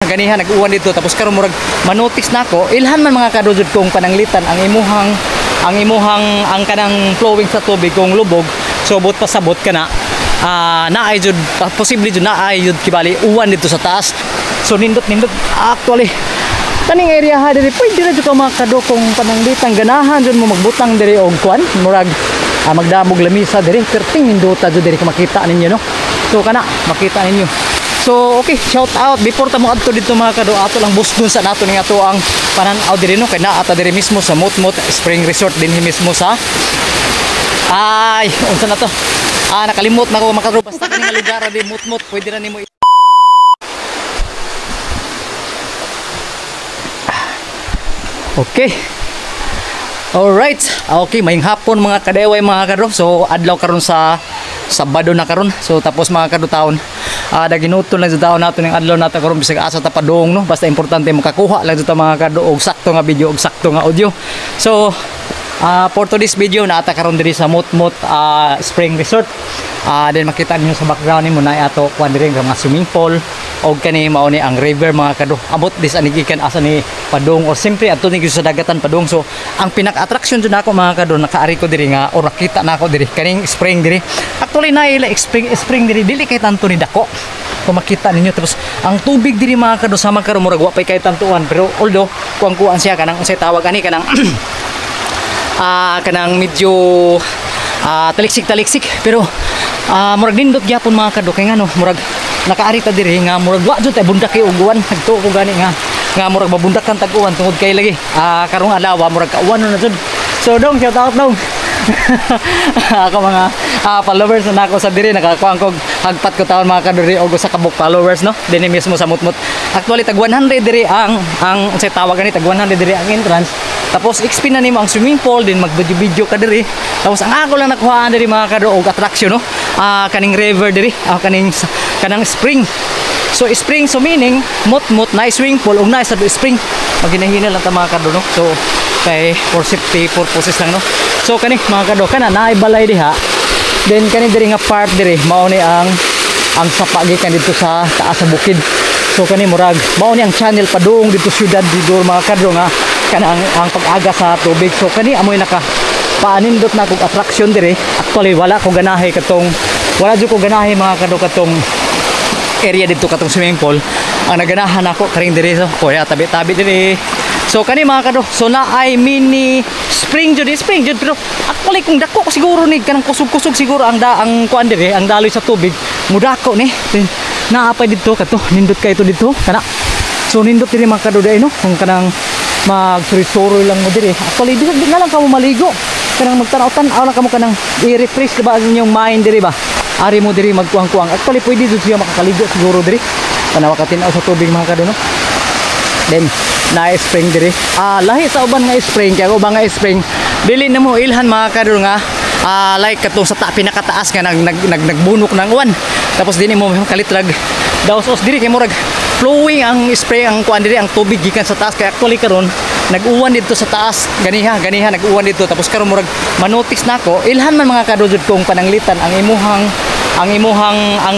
ganiha nag-uwan dito tapos karon murag manotice nako ilhan man mga kadudod kung pananglitan ang imuhang ang kanang flowing sa tubig kung lubog subot pasabot kana naay jud posible jud naay jud kibali uwan dito sa taas. So nindot actually kaning area ha diri pwede ra jud ka mga kado kung pananglitan ganahan jud mo magbutang diri og kwan murag magdamog lamisa diri perting nindota jud diri ka makita ninyo no. So kana makita ninyo. So okay, shout out before ta mo adto dito mga kado ato lang bus dun sa nato ning ato ang panan-aw diri no kay naa ata diri mismo sa Mutmut Spring Resort din mismo sa unsa na to nakalimot na ko mga kado basta kaning lugar di Mutmut pwede ra nimo okay. Alright, okay, mayong hapon mga kadeway mga kado. So adlaw karon sa Sabado na karon. So tapos mga kado taon daginutol lang sa taon nato ning adlaw nato karon bisag asa ta padung no. Basta importante makakuha lang dito mga kado og sakto nga video og sakto nga audio. So for today's video naata karon diri sa Mutmut Spring Resort. Then makita niyo sa background ni mo na ato kuan diri nga mga swimming pool og kani mao ni ang river mga kado. Abot dis ani gikan asa ni Padung or simpre ato ni sa dagatan Padung. So ang pinaka-attraction jud nako mga kado nakaari ko diri nga or nakita nako diri kaning spring diri. Actually na ila spring diri dili kay tanto ni dako. Kung makita ninyo tapos ang tubig diri mga kado sama karon murag wa pay kay tantuan pero although kuang-kuan siya kanang unsay tawag ani kanang kanang medyo taliksik pero murag nindot gyapon mga kado kay ngano murag nakaari ta diri nga murag wa jud tay bundak kay uguan nagtuo ko gani nga murag mabundakan tag-uwan tungod kay lagi karong adlaw murag kauwan na jud. So dong shout out dong ako mga followers na ako sa diri nakakuha ko hagpat ko taon mga kadiri og sa kabuk followers no dinhi mismo sa Mutmut. Actually tag 100 diri ang unsay tawag ani tag 100 diri ang entrance tapos XP na nimo ang swimming pool din mag-video ka diri tapos ang ako lang nakuhaan diri mga kado og attraction no kaning river diri kanang spring. So spring so meaning Mutmut na swimming pool og na sa spring maginahina lang ta mga kado no. So kay for safety purposes lang no. So kani mga kado kana naay balay diha then kani diri nga part diri mao ni ang sapa gikan dito sa taas sa bukid. So kani murag mao ni ang channel padung dito syudad dito mga kado nga kanang ang pag-aga sa tubig. So kani amoy naka paanindot na kog attraction diri. Actually wala ko ganahay jud ko ganahay mga kado katong area dito katong swimming pool. Ang naganahan ako karing diri so kuya tabi-tabi diri. So kani mga kado so na ay mini spring jud pero actually kung dako ko siguro ni kanang kusog-kusog siguro ang kuan diri ang daloy sa tubig mudako ni naapay dito kato nindot kay ito dito kana. So nindot diri mga kado dai no kung kanang magsuri-suri lang mo diri. Actually di na lang kamo maligo kanang magtanaw-tanaw lang kamo kanang i-refresh diba ang inyong mind diri ba. Ari mo diri magkuang-kuang. Actually pwede jud siya makakaligo siguro diri. Kana makatinaw sa tubig mga kado no. Then na spring diri. Lahi sa uban nga spring kay uban nga spring dili na mo ilhan mga kado nga like katong sa pinakataas nga nagbunok ng uwan. Tapos dinhi mo kalitrag daos-os diri kay murag flowing ang spray ang kuan diri ang tubig gikan sa taas kay actually karon nag-uwan dito sa taas ganiha nag-uwan dito tapos karon murag manotice nako ilhan man mga kado jud kung pananglitan ang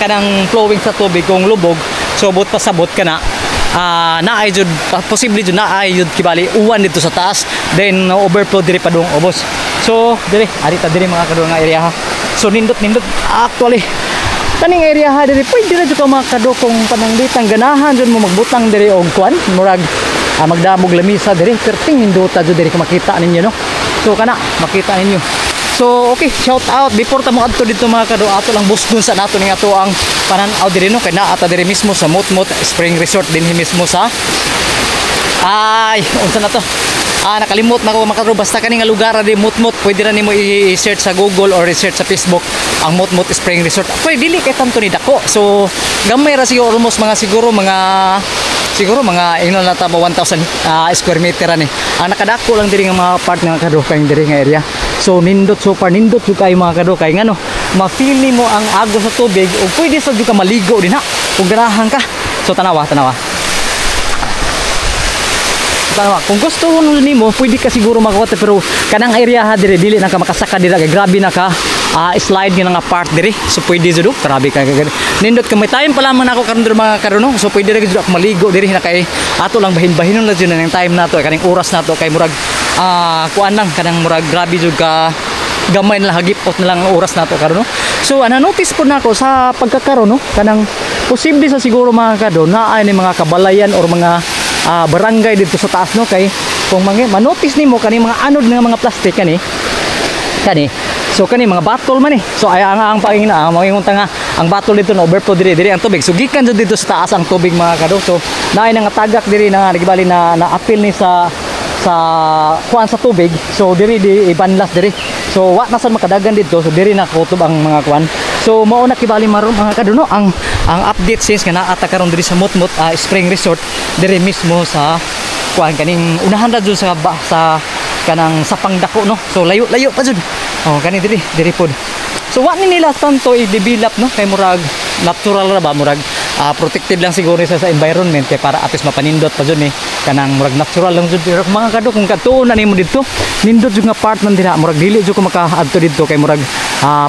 kanang flowing sa tubig kung lubog subot pasabot kana naay jud posible jud naay jud kibali uwan dito sa taas then overflow diri padung obos. So diri arita diri mga kado nga area ha. So nindot actually kaning area ha diri pwede ra jud ka mga kado kung pananglitan ganahan jud mo magbutang diri og kuan murag magdamog lamisa diri perting nindota jud diri ka makita ninyo no. So kana makita ninyo. So okay, shout out before ta mo adto dito mga kado ato lang bus dun sa nato ning ato ang panan-aw diri no kay naa ata diri mismo sa Mutmut Spring Resort din mismo sa unsa na to nakalimot na ko makaro basta kani nga lugar di Mutmut pwede ra nimo i-search sa Google or i-search sa Facebook ang Mutmut Spring Resort. Pwede dili kay tanto ni dako. So gamay ra siguro almost siguro mga ingnon na ta 1,000 square meter ani. Ang nakadako lang diri nga mga part nga kado kay diri nga area. So nindot super nindot jud kay mga kado kay ngano ma-feel mo ang agos sa tubig ug pwede sa jud ka maligo dinha ug ganahan ka. So tanawa tanawa. Kung gusto mo nimo, pwede ka siguro mag-water pero kanang area ha dire dili na ka makasaka dira kay grabe na ka slide nga nga part dire. So pwede jud grabe ka nindot ka may time pa lamang ako karon mga karon no. So pwede ra jud ako maligo dire na kay ato lang bahin-bahinon lang jud nang time nato kaning oras nato kay murag kuan lang kanang murag grabe jud ka gamay na hagipot na lang ang oras nato karon no. So ana notice po nako sa pagkakaroon no kanang posible sa siguro mga kado na ay ni mga kabalayan or mga barangay dito sa taas no kay kung manotice nimo kani mga anod nga mga plastic kani so kani mga battle man so ay ang pangina mangingunta nga ang battle dito na overflow diri ang tubig so gikan jud dito sa taas ang tubig mga kado so naay nga tagak diri na nagibali na apil ni sa kuan sa tubig so diri di ibanlas diri so wa na sad makadagan dito so diri na kutob ang mga kuan so mao na kibali maron mga kaduno ang update since nga naata karon diri sa Mutmut Spring Resort diri mismo sa kuan kaning unahan ra jud sa kanang sapang dako no so layo pa jud kani diri pod so wa ni nila tanto i-develop no kay murag natural ra ba murag protected lang siguro sa environment kay para atis mapanindot pa jud ni kanang murag natural lang jud mga kado kung katuon na nimo dito nindot jud nga part man dira murag dili jud ko makaadto dito kay murag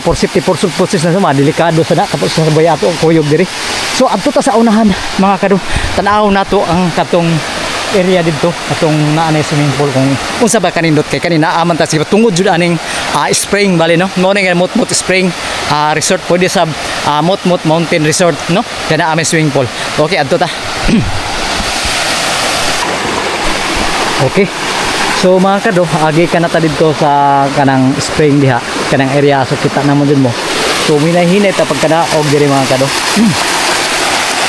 for safety for process na sama delikado sana tapos sa sabay ato ang kuyog diri so adto ta sa unahan mga kado tan-aw nato ang katong area dito atong naanay swimming pool kung unsa ba kanindot kay kanina aman ta siguro tungod jud aning spring bali no mo ning Mutmut Spring Resort pwede sa Mutmut Mountain Resort no kana amay swimming pool okay adto ta okay so mga kado agi ka na ta dito sa kanang spring diha kanang area so kita na mo dun mo so minahinay ta pagkana og diri mga kado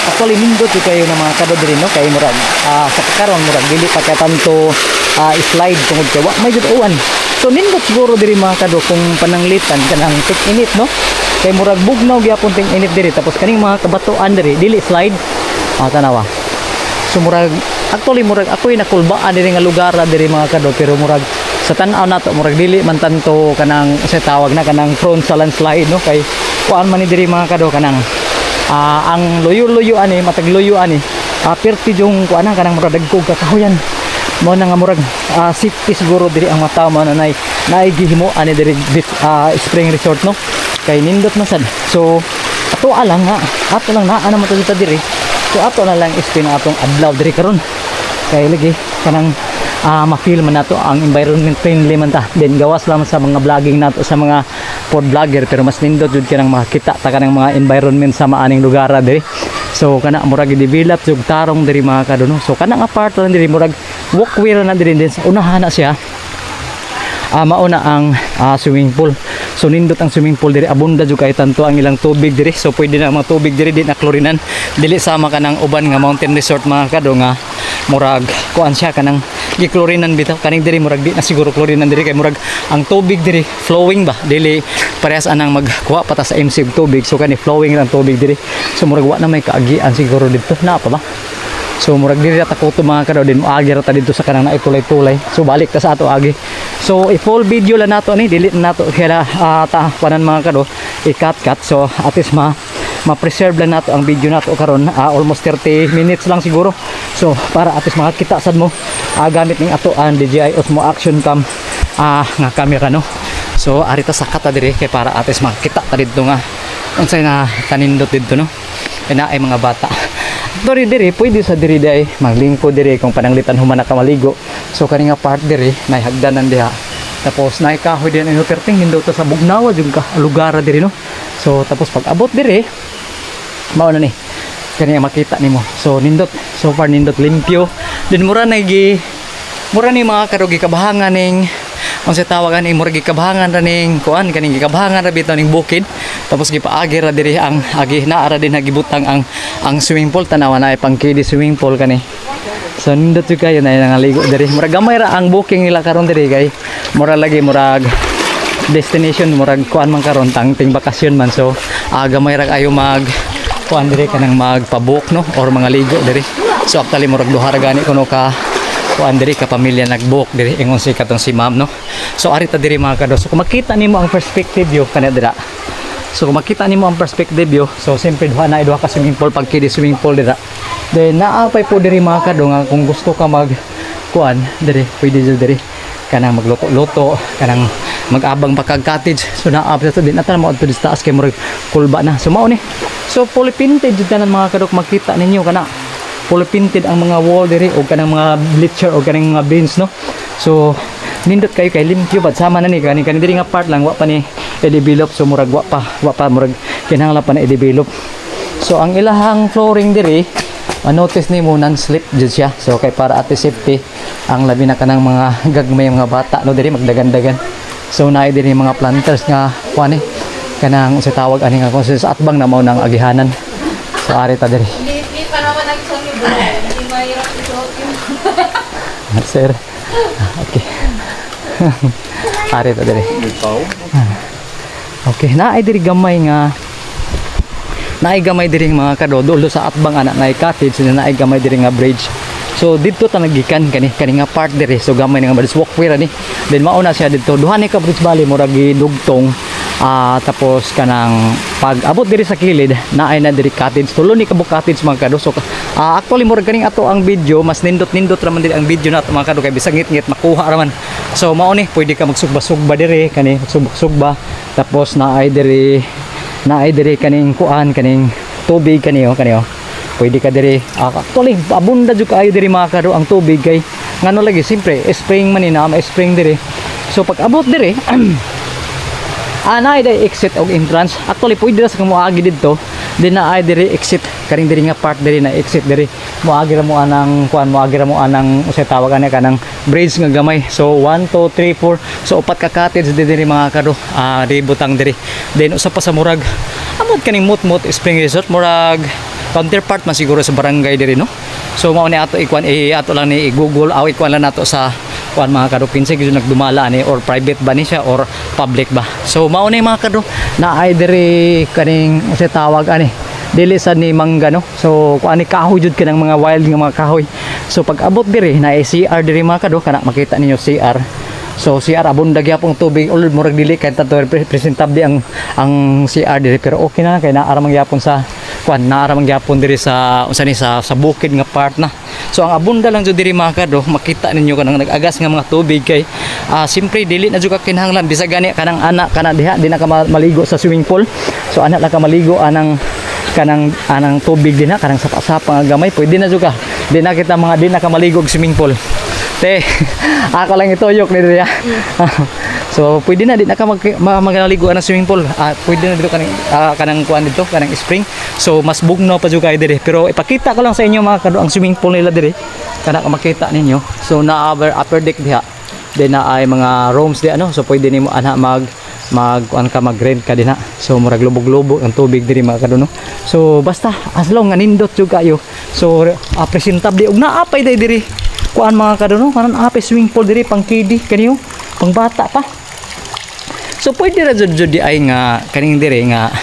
actually nindot yung kayo ng mga kado diri no kay murag sa karon murag dili pa kay tanto slide tungod kay wa may jud uwan so nindot siguro diri mga kado kung pananglitan kanang tik init no kay murag bugnaw gyapon ting init diri tapos kaning mga kabatoan diri dili slide tanawa so murag actually murag ako'y nakulbaan diri nga lugar diri mga kado pero murag sa tan-aw nato murag dili man tanto kanang sa tawag na kanang prone sa landslide no kay kuan man ni diri mga kado kanang ang luyo-luyo ani matagluyo ani perti yung kuana kanang murag dagkog kakahuyan mo na nga murag safety siguro diri ang mata mo na naigihimo ani diri Spring Resort no kay nindot man sad so ato lang nga ato lang naa na mo dito diri so ato na lang spin atong adlaw diri karon kay lagi kanang ma-feel man nato ang environment friendly man ta then gawas lang sa mga vlogging nato sa mga food vlogger pero mas nindot jud kanang makita ta kanang mga environment sa maaning lugar diri so kana murag i-develop jud tarong diri mga kaduno so kanang apart lang diri murag walkway na diri din sa unahan na siya mauna ang swimming pool so nindot ang swimming pool diri abunda jud kay tanto ang ilang tubig diri so pwede na mga tubig diri di na klorinan dili sama kanang uban nga mountain resort mga kado nga murag kuan siya kanang giklorinan bitaw kaning diri murag di na siguro klorinan diri kay murag ang tubig diri flowing ba dili parehas anang magkuha pata sa MC og tubig so kani flowing lang tubig diri so murag wa na may kaagian siguro dito na pa ba so murag diri ta kuto mga kadaw din agi ra ta dito sa kanang naitulay-tulay so balik ta sa ato agi so i-full video la nato ni dili nato kaya ta panan mga kadaw i-cut so at least ma-preserve lang nato ang video nato karon almost 30 minutes lang siguro so para at least makakita sad mo gamit ning ato ang DJI Osmo Action Cam nga camera no so arita sa kata diri kay para at least makakita ta dito nga unsay na kanindot dito no ina ay mga bata diri pwede sa diri day maglingko diri kung pananglitan humana ka maligo so kani nga part diri nay hagdanan diha tapos nay kahoy din ang perting nindot sa bugnawa jud ka lugar diri no so tapos pag abot diri mao na ni kani makita nimo so nindot so far nindot limpyo din mura ni mga karugi kabahangan ning ang sa tawagan ni mura gikabahangan ra ning kuan kaning gikabahangan ra bitaw ning bukid tapos gipaagi ra diri ang agi na ara din nagibutang ang swimming pool tanawa na ay pang kiddie swimming pool kani so nindot jud kayo na nangaligo diri mura gamay ra ang booking nila karon diri kay mura lagi murag destination murag kuan man karon ting bakasyon man so gamay ra kayo mag kuan diri kanang magpabook no or mga ligo diri so actually murag duha ra gani kuno ka kuan diri ka pamilya nagbook diri ingon si katong si ma'am no so arita diri mga kado so kung makita nimo ang perspective view kana dira so kung makita nimo ang perspective view so simply duha ka swimming pool pag kiddie swimming pool dira then naapay po diri mga kado nga kung gusto ka mag kuan diri pwede jud diri kanang magluto-luto kanang mag-abang pakag cottage. So naa sa to din ata mo adto sa taas kay murag kulba na. So mao ni. So fully painted jud tanan mga kadok, makita ninyo kana fully painted ang mga wall diri o kanang mga bleacher o kanang mga beams no. So nindot kayo kay limpyo bad sama na ni kani diri nga part lang wa pa ni i-develop. So murag wa pa murag kinahanglan pa na i-develop. So ang ilahang flooring diri notice ni mo non-slip jud siya. So kay para at safety ang labi na kanang mga gagmay mga bata no diri magdagan-dagan. So naay diri mga planters nga kuan kanang sa tawag ani nga kung sa atbang na mao nang agihanan. So ari ta diri. Hindi pa naman nag-isang libo. Hindi mahirap isuot yun. Sir. Okay. Ari ta diri. Okay, naay diri gamay nga naay gamay diri mga kadodolo sa atbang ana naay cottage na naay gamay diri nga bridge. So dito ta nagikan kani nga part diri. So gamay nga bridge walkway ani. Then mauna siya dito duha ni ka bridge bali murag gidugtong tapos kanang pag abot diri sa kilid naay na diri cottage. Tulo ni kabuk cottage mga kado. So actually murag kaning ato ang video mas nindot raman diri ang video na ato mga kado kay bisag ngit makuha raman. So mao ni pwede ka magsugba-sugba diri kani magsugba tapos naay diri kaning kuan kaning tubig kaniyo pwede ka diri actually abunda jud kaayo diri mga kado ang tubig kay ngano lagi simpre spring man ni na spring diri. So pag abot diri naay diri exit og entrance. Actually pwede ra sa moagi didto din naay diri exit kaning diri nga part diri na exit diri moagi ra mo anang kuan moagi ra mo anang usay tawag ani kanang bridge nga gamay. So 1 2 3 4 so upat ka cottage diri mga kado di butang diri. Then usa pa sa murag amot kaning mut spring resort murag counterpart man siguro sa barangay diri no. So mao ni ato ikuan ato lang ni i-google aw ikuan lang nato sa kuan mga kado pinsa gyud nagdumala ni or private ba ni siya or public ba. So mao ni mga kado naay diri kaning usay tawag ani dili sa ni mangga no. So kuan ni kahoy jud kanang mga wild nga mga kahoy. So pag abot diri naay CR diri mga kado kana makita ninyo CR. So CR abunda gyapon tubig ulod murag dili kay tanto presentable ang CR diri pero okay na kay naara man gyapon sa kuan naara man gyapon diri sa unsa ni sa bukid nga part na. So ang abunda lang jud diri mga kado makita ninyo kanang nag-agas nga mga tubig kay simpre dili na jud ka kinahanglan bisag gani kanang anak kana diha di na ka maligo sa swimming pool. So anak lang ka maligo anang tubig din na kanang sapa-sapa nga gamay pwede na jud ka di na kita mga di na ka maligo og swimming pool. Te, ako lang ituyok ni diri. So pwede na di na ka magligo na swimming pool. Pwede na dito kanang kuan dito kanang spring. So mas bugnaw pa jud kay diri pero ipakita ko lang sa inyo mga kado ang swimming pool nila diri. Kana ka makita ninyo. So na upper deck diha. Then na ay mga rooms di ano. So pwede nimo ana mag-rent ka din na. So murag lubog-lubog ang tubig diri mga kado no. So basta as long nga nindot jud kayo. So presentable og naapay diri. Kuan mga kado no kanan apay swimming pool diri pang kidi kaniyo pang bata pa. So pwede ra jud di ay nga kaning diri nga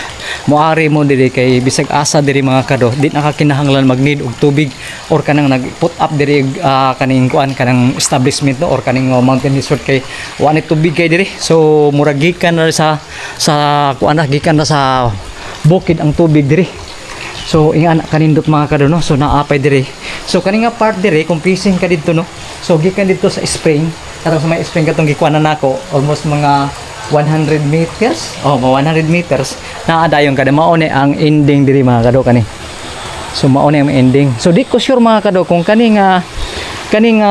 moari mo diri kay bisag asa diri mga kado di na ka kinahanglan mag-need og tubig or kanang nag-put up diri kaning kuan kanang establishment no or kaning mountain resort kay wa ni tubig kay diri. So murag gikan ra sa kuan gikan ra sa bukid ang tubig diri. So ingan kanindot mga kado no. So naapay diri. So kaning nga part diri kung fishing ka dito no. So gikan dito sa spring katong sa may spring katong gikuanan nako almost mga 100 meters. 100 meters naa dayon kada mao ni ang ending diri mga kado kani. So mao ni ang ending. So di ko sure mga kado kung kaning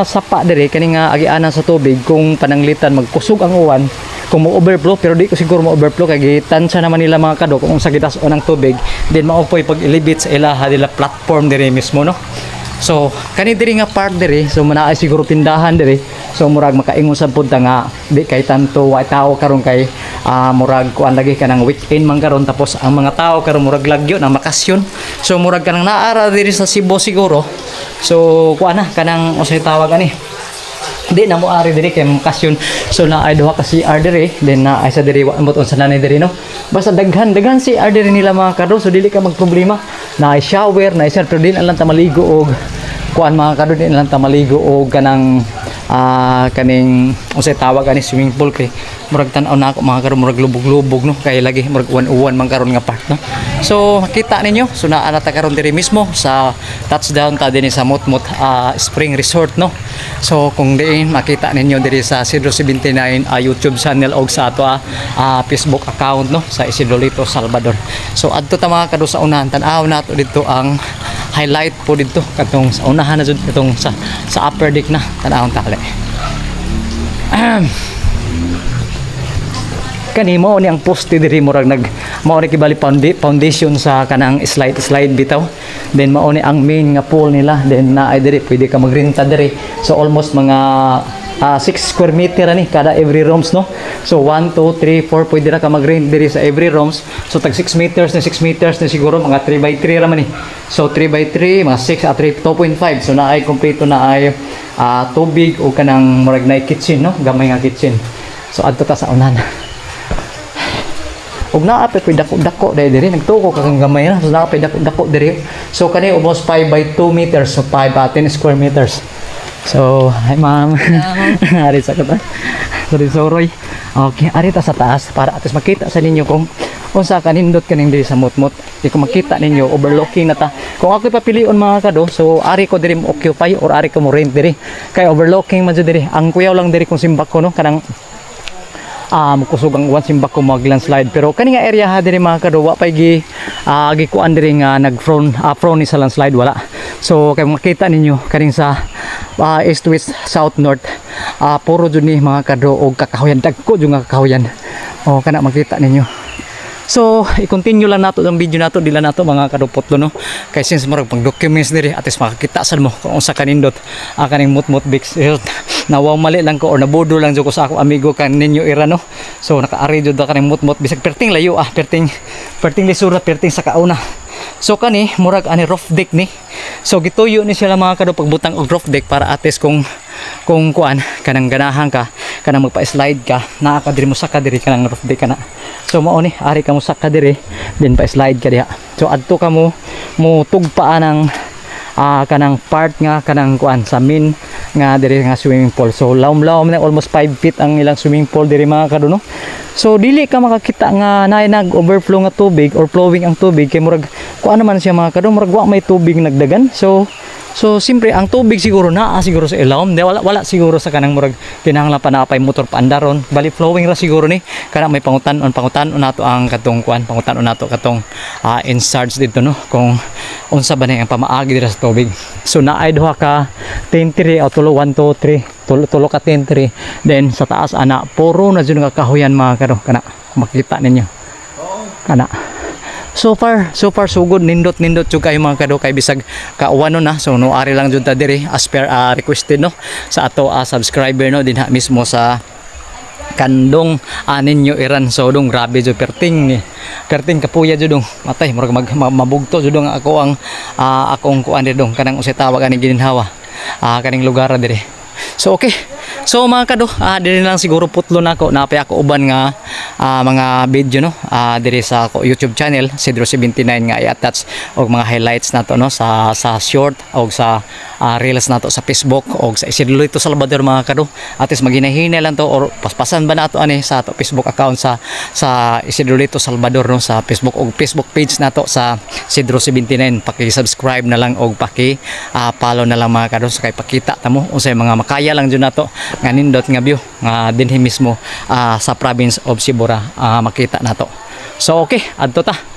sapa diri kaning agianan sa tubig kung pananglitan magkusog ang uwan kung mo overflow pero di ko siguro mo overflow kay gitansya naman nila mga kado kung sa gitas-on ang tubig then maupoy pag ilibit sa ilaha nila platform diri mismo no. So kani diri nga part diri so manaay siguro tindahan diri. So murag makaingon sa punta nga di kay tanto wa tao karon kay murag kuan lagi kanang weekend man karon tapos ang mga tao karon murag lagyo na makasyon. So murag kanang naara diri sa Cebu siguro. So kuan na kanang usay tawag ani di na mo ari diri kay makasyon. So na ay duha ka CR diri then na ay sa diri wa moton sa nanay diri no. Basta daghan CR diri nila mga kado so dili ka magproblema. Na ay shower na isa pero din lang ta maligo og kuan mga kado din lang ta maligo og kanang kaning unsay tawag ani swimming pool kay murag tan-aw na ako mga karon murag lubog-lubog no kay lagi murag uwan-uwan man karon nga part no. So makita ninyo so naa na ta karon diri mismo sa touchdown ta dinhi sa Mutmut Spring Resort no. So kung diin makita ninyo diri sa Isidro 79 YouTube channel og sa ato Facebook account no sa Isidro Lito Salvador. So adto ta mga kado sa unahan tan-aw nato dito ang highlight po dito katong sa unahan na jud katong sa upper deck na tan-awon ta kali. Kani mo ni ang poste diri murag mao ni kibali foundation sa kanang slide bitaw, then mao ni ang main nga pool nila, then naay diri pwede ka magrenta diri, so almost mga 6 square meter ani kada every rooms no. So 1 2 3 4 pwede ra ka mag-rent diri sa every rooms, so tag 6 meters na siguro mga 3 by 3 ra man ni. So 3 by 3 mga 6 at 2.5, so naay kompleto na ay tubig o kanang murag na kitchen no, gamay nga kitchen. So adto ta sa unan ug naa pa koy dako diri nagtuko kang gamay na, so naa pa dako diri. So kani almost 5 by 2 meters, so 5 10 square meters. So hi ma'am. Ari sa kata sorry. Okay, ari ta sa taas para atos makita sa ninyo kung unsa kanindot kaning diri sa Mutmut. Di ko makita ninyo overlooking na ta. Kung ako papilion mga kado, so ari ko diri mo occupy or ari ko mo rent diri kay overlooking man jud diri. Ang kuyaw lang diri kung simbak ko no kanang kusog ang uwan simbak ko mag-landslide, pero kani nga area ha diri mga kado wa pay gikuan diri nga nag-prone ni sa landslide wala. So kay makita ninyo kaning sa east west south north puro jud ni mga kado og kakahuyan, dagko jud nga kakahuyan. O kana makita ninyo. So i-continue lang nato ang video nato, dila nato mga kadupotlo no, kay since murag pang documents diri at least makakita sad mo kung unsa kanindot kaning Mutmut Beach. Nawaw mali lang ko or nabodo lang jud ko sa ako amigo kan ninyo ira no. So nakaari jud kaning Mutmut bisag perting layo perting lisura perting sa kauna. So kani murag ani roof deck ni, so gituyo ni sila mga kado pagbutang og roof deck para at least kung kuan kanang ganahan ka kanang magpa-slide ka naa ka diri mo saka diri kanang roof deck kana. So mao ni ari ka mo saka diri then pa-slide ka diha. So adto ka mo tugpaan ng kanang part nga kanang kuan sa main nga diri nga swimming pool. So lawom na almost 5 feet ang ilang swimming pool diri mga kado no. So dili ka makakita nga naay nag-overflow nga tubig or flowing ang tubig kay murag kuan naman siya mga kado murag wa may tubig nagdagan. So simpre ang tubig siguro naa siguro sa ilawom, wala siguro sa kanang murag kinahanglan pa napay motor paandaron, bali flowing ra siguro ni kana may pangutan-on nato ang katong kuan, pangutan-on nato katong in charge dito no kung unsa ba ni ang pamaagi dira sa tubig. So naay duha ka tentry o tulo 1 2 3 tulo ka tentry, then sa taas ana puro na jud nga kahuyan mga kado kana makita ninyo kana. So far so good, nindot jud kayo mga kado kay bisag kauwano na. So no ari lang jud ta diri as per requested no sa ato subscriber no dinha mismo sa kandong ninyo iran. So dong grabe jud perting kapuya jud dong matay murag mabugto jud dong ako ang akong kuan dong kanang usay tawag ani gininhawa kaning lugar diri. So okay. So mga kado, diri lang siguro putlo nako napay ako uban nga mga video no diri sa YouTube channel Isidro 79 nga i-attach og mga highlights nato no sa short og sa reels nato sa Facebook og sa Isidro Lito Salvador mga kado. At least maghinay-hinay lang to or paspasan ba nato ani sa ato Facebook account sa Isidro Lito Salvador no sa Facebook og Facebook page nato sa Isidro 79. Paki-subscribe na lang og follow na lang mga kado, so kay pakita ta mo unsay mga makaya lang jud nato nga nindot nga view nga dinhi mismo sa province of Sibura makita nato. So okay, adto ta.